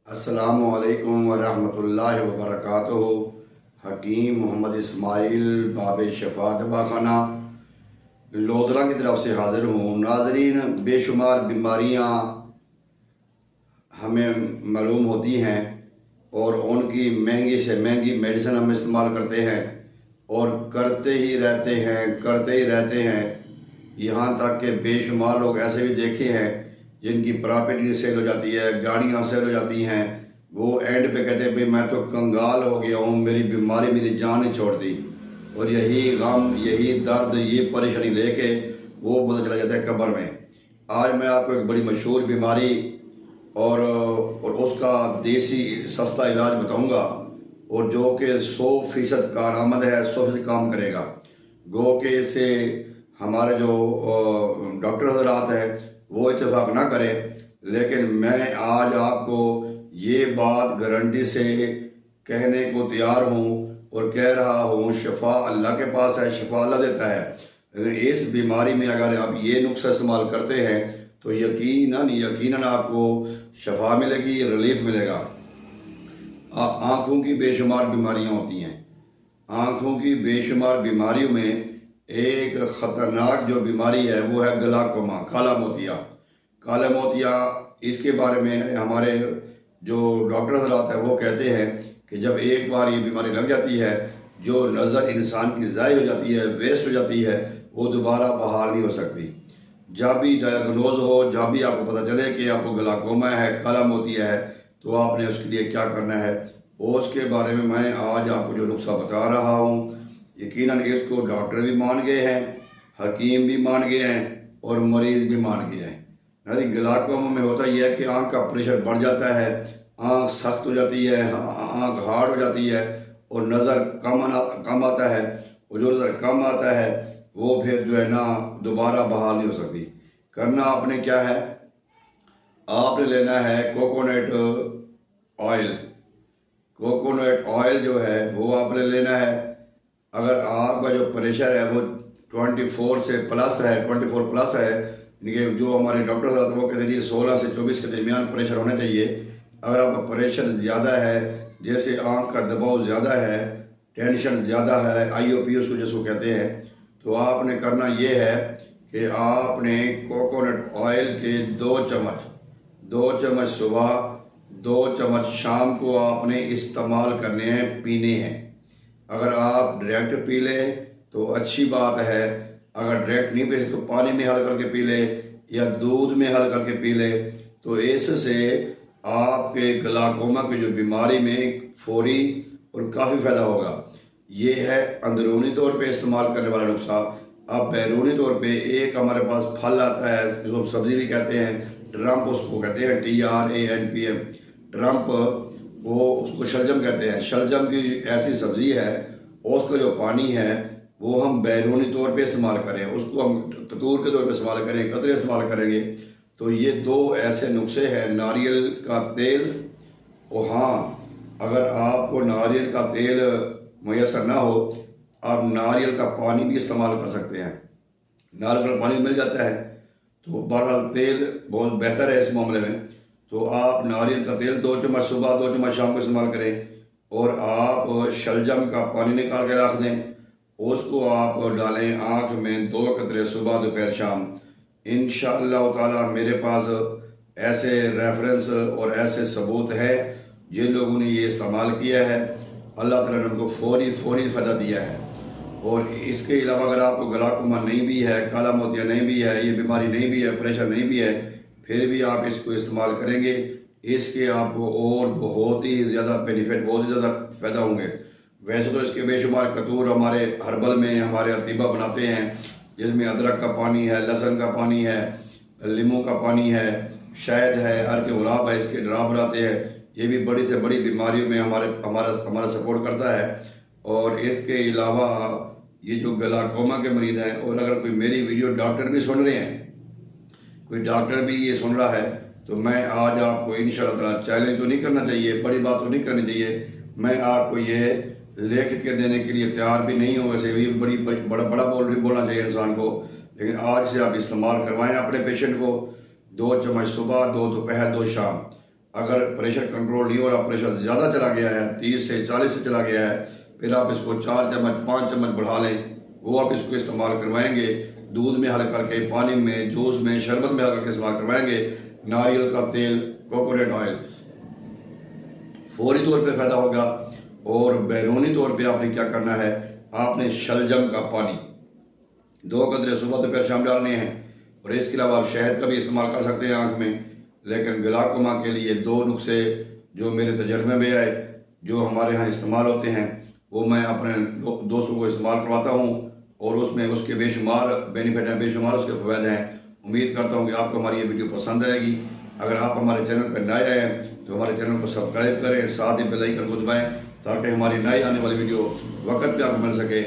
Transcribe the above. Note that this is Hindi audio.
अस्सलामुअलैकुम वरहमतुल्लाहि वबरकातुहू। हकीम मोहम्मद इस्माइल बाब शफा दवाखाना लोधरा की तरफ से हाज़िर हूँ। नाज़रीन, बेशुमार बीमारियाँ हमें मालूम होती हैं और उनकी महंगी से महंगी मेडिसिन हम इस्तेमाल करते हैं और करते ही रहते हैं। यहाँ तक कि बेशुमार लोग ऐसे भी देखे हैं जिनकी प्रॉपर्टी सेल हो जाती है, गाड़ियाँ सेल हो जाती हैं। वो एंड पे कहते हैं भाई मैं तो कंगाल हो गया हूँ, मेरी बीमारी मेरी जान ही छोड़ दी। और यही गम, यही दर्द, ये परेशानी लेके वो पता चला जाता है कब्र में। आज मैं आपको एक बड़ी मशहूर बीमारी और उसका देसी सस्ता इलाज बताऊंगा और जो कि 100% कारआमद है, 100% काम करेगा। गो के इससे हमारे जो डॉक्टर हजरात हैं वो इत्तेफाक ना करें, लेकिन मैं आज आपको ये बात गारंटी से कहने को तैयार हूँ और कह रहा हूँ, शफा अल्लाह के पास है, शफा अल्लाह देता है। लेकिन इस बीमारी में अगर आप ये नुस्खा इस्तेमाल करते हैं तो यकीनन आपको शफा मिलेगी, रिलीफ मिलेगा। आँखों की बेशुमार बीमारियाँ होती हैं। आँखों की बेशुमार बीमारियों में एक ख़तरनाक जो बीमारी है वो है ग्लाकोमा, काला मोतिया। काला मोतिया, इसके बारे में हमारे जो डॉक्टर हज़रात हैं वो कहते हैं कि जब एक बार ये बीमारी लग जाती है, जो नज़र इंसान की ज़ाय हो जाती है, वेस्ट हो जाती है, वो दोबारा बहाल नहीं हो सकती। जब भी डायग्नोज हो, जब भी आपको पता चले कि आपको ग्लाकोमा है, काला मोतिया है, तो आपने उसके लिए क्या करना है उसके बारे में मैं आज आपको जो नुस्खा बता रहा हूँ। यकीनन इसको डॉक्टर भी मान गए हैं, हकीम भी मान गए हैं और मरीज़ भी मान गए हैं। ग्लाकोमा में होता यह है कि आँख का प्रेशर बढ़ जाता है, आँख सख्त हो जाती है, आँख हार्ड हो जाती है और नज़र कम आता है। और जो नज़र कम आता है वो फिर जो है ना दोबारा बहाल नहीं हो सकती। करना आपने क्या है, आपने लेना है कोकोनट ऑयल। कोकोनट ऑयल जो है वो आपने लेना है। अगर आपका जो प्रेशर है वो 24 से प्लस है, 24 प्लस है, यानी जो हमारे डॉक्टर साहब वो कहते हैं 16 से 24 के दरमियान प्रेशर होना चाहिए। अगर आपका प्रेशर ज़्यादा है, जैसे आँख का दबाव ज़्यादा है, टेंशन ज़्यादा है, IOP उसको जिसको कहते हैं, तो आपने करना ये है कि आपने कोकोनट ऑयल के 2 चम्मच सुबह, 2 चम्मच शाम को आपने इस्तेमाल करने हैं, पीने हैं। अगर आप डायरेक्ट पी लें तो अच्छी बात है, अगर डायरेक्ट नहीं पी तो पानी में हल करके पी ले या दूध में हल करके पी ले, तो इससे आपके ग्लाकोमा की जो बीमारी में फौरी और काफ़ी फ़ायदा होगा। ये है अंदरूनी तौर पे इस्तेमाल करने वाला नुस्खा। अब बैरूनी तौर पे एक हमारे पास फल आता है, जिसको सब्ज़ी भी कहते हैं, ट्रम्प उसको कहते हैं, TRAMP, ट्रम्प, वो उसको शलजम कहते हैं। शलजम की ऐसी सब्ज़ी है, उसका जो पानी है वो हम बैरूनी तौर पे इस्तेमाल करें, उसको हम कतूर के तौर पे इस्तेमाल करें, कतरे इस्तेमाल करेंगे। तो ये 2 ऐसे नुस्खे हैं, नारियल का तेल। और हाँ, अगर आपको नारियल का तेल मुयसर ना हो, आप नारियल का पानी भी इस्तेमाल कर सकते हैं। नारियल का पानी मिल जाता है, तो बहरहाल तेल बहुत बेहतर है इस मामले में। तो आप नारियल का तेल 2 चम्मच सुबह, 2 चम्मच शाम को इस्तेमाल करें और आप शलजम का पानी निकाल के रख दें, उसको आप डालें आँख में 2 कतरे सुबह, दोपहर, शाम। इंशाअल्लाह ताला मेरे पास ऐसे रेफरेंस और ऐसे सबूत हैं जिन लोगों ने ये इस्तेमाल किया है, अल्लाह ताला ने उनको फौरी फ़ायदा दिया है। और इसके अलावा अगर आपको ग्लाकोमा नहीं भी है, काला मोतिया नहीं भी है, ये बीमारी नहीं भी है, प्रेशर नहीं भी है, फिर भी आप इसको इस्तेमाल करेंगे, इसके आपको और बहुत ही ज़्यादा बेनिफिट, बहुत ही ज़्यादा फ़ायदा होंगे। वैसे तो इसके बेशुमार कतूर हमारे हर्बल में हमारे अतीबा बनाते हैं, जिसमें अदरक का पानी है, लहसुन का पानी है, लीमू का पानी है, शहद है, अर्क गुलाब है, इसके ड्राप बनाते हैं। ये भी बड़ी से बड़ी बीमारियों में हमारा सपोर्ट करता है। और इसके अलावा ये जो ग्लाकोमा के मरीज़ हैं, और अगर कोई मेरी वीडियो डॉक्टर भी सुन रहे हैं, कोई डॉक्टर भी ये सुन रहा है, तो मैं आज आपको इंशाअल्लाह ताला, चैलेंज तो नहीं करना चाहिए, बड़ी बात तो नहीं करनी चाहिए, मैं आपको ये लिख के देने के लिए तैयार भी नहीं हूँ। वैसे भी बड़ा बोलना चाहिए इंसान को, लेकिन आज से आप इस्तेमाल करवाएं अपने पेशेंट को। 2 चम्मच सुबह, 2 दोपहर, 2 शाम। अगर प्रेशर कंट्रोल नहीं हो रहा, प्रेशर ज़्यादा चला गया है, 30 से 40 से चला गया है, फिर आप इसको 4 चम्मच 5 चम्मच बढ़ा लें, वो आप इसको इस्तेमाल करवाएंगे। दूध में हल करके, पानी में, जूस में, शरबत में हल करके इस्तेमाल करवाएंगे। नारियल का तेल, कोकोनट ऑयल, फौरी तौर पे फ़ायदा होगा। और बैरूनी तौर पे आपने क्या करना है, आपने शलजम का पानी 2 कतरे सुबह दोपहर शाम डालने हैं। और इसके अलावा आप शहद का भी इस्तेमाल कर सकते हैं आँख में। लेकिन ग्लाकोमा के लिए 2 नुस्खे जो मेरे तजर्बे में आए, जो हमारे यहाँ इस्तेमाल होते हैं, वो मैं अपने दोस्तों को इस्तेमाल करवाता हूँ। और उसमें उसके बेशुमार बेनिफिट हैं, बेशुमार उसके फ़ायदे हैं। उम्मीद करता हूँ कि आपको हमारी ये वीडियो पसंद आएगी। अगर आप हमारे चैनल पर नए आए हैं तो हमारे चैनल को सब्सक्राइब करें, साथ ही बेल आइकन को दबाएं, ताकि हमारी नई आने वाली वीडियो वक्त पे आपको मिल सके।